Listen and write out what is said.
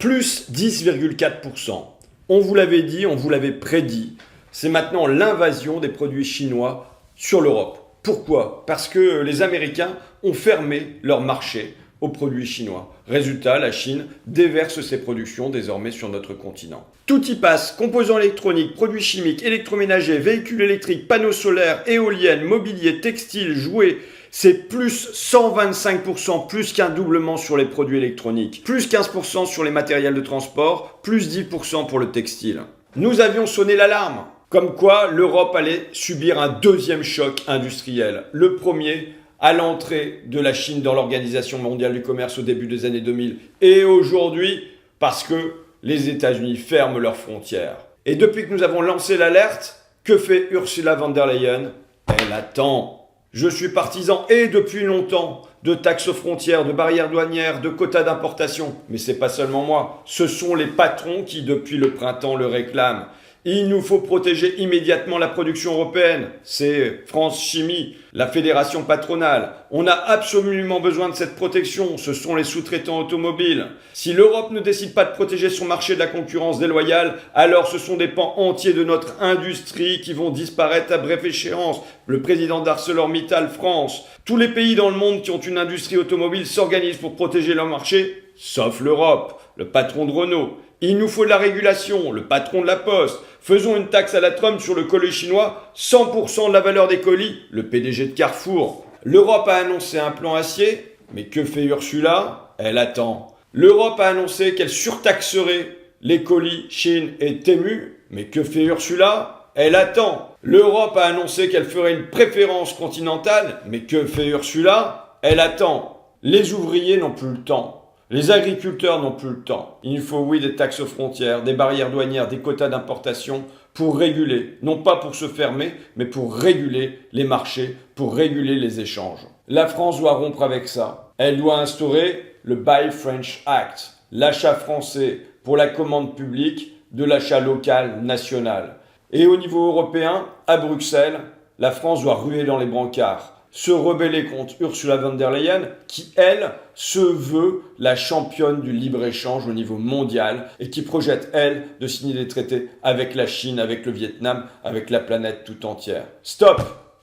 plus 10,4%. On vous l'avait dit, on vous l'avait prédit. C'est maintenant l'invasion des produits chinois sur l'Europe. Pourquoi? Parce que les Américains ont fermé leur marché aux produits chinois. Résultat, la Chine déverse ses productions désormais sur notre continent. Tout y passe, composants électroniques, produits chimiques, électroménagers, véhicules électriques, panneaux solaires, éoliennes, mobilier, textiles, jouets. C'est plus 125%, plus qu'un doublement sur les produits électroniques, plus 15% sur les matériels de transport, plus 10% pour le textile. Nous avions sonné l'alarme, comme quoi l'Europe allait subir un deuxième choc industriel. Le premier à l'entrée de la Chine dans l'Organisation mondiale du commerce au début des années 2000. Et aujourd'hui, parce que les États-Unis ferment leurs frontières. Et depuis que nous avons lancé l'alerte, que fait Ursula von der Leyen? Elle attend. Je suis partisan, et depuis longtemps, de taxes aux frontières, de barrières douanières, de quotas d'importation. Mais c'est pas seulement moi, ce sont les patrons qui, depuis le printemps, le réclament. Il nous faut protéger immédiatement la production européenne. C'est France Chimie, la fédération patronale. On a absolument besoin de cette protection. Ce sont les sous-traitants automobiles. Si l'Europe ne décide pas de protéger son marché de la concurrence déloyale, alors ce sont des pans entiers de notre industrie qui vont disparaître à brève échéance. Le président d'ArcelorMittal France. Tous les pays dans le monde qui ont une industrie automobile s'organisent pour protéger leur marché, sauf l'Europe, le patron de Renault. Il nous faut de la régulation, le patron de la Poste. Faisons une taxe à la Trump sur le colis chinois, 100% de la valeur des colis, le PDG de Carrefour. L'Europe a annoncé un plan acier, mais que fait Ursula? Elle attend. L'Europe a annoncé qu'elle surtaxerait les colis Chine et Temu, mais que fait Ursula? Elle attend. L'Europe a annoncé qu'elle ferait une préférence continentale, mais que fait Ursula? Elle attend. Les ouvriers n'ont plus le temps. Les agriculteurs n'ont plus le temps. Il faut, oui, des taxes aux frontières, des barrières douanières, des quotas d'importation pour réguler, non pas pour se fermer, mais pour réguler les marchés, pour réguler les échanges. La France doit rompre avec ça. Elle doit instaurer le Buy French Act, l'achat français pour la commande publique de l'achat local national. Et au niveau européen, à Bruxelles, la France doit ruer dans les brancards, se rebeller contre Ursula von der Leyen, qui, elle, se veut la championne du libre-échange au niveau mondial et qui projette, elle, de signer des traités avec la Chine, avec le Vietnam, avec la planète tout entière. Stop!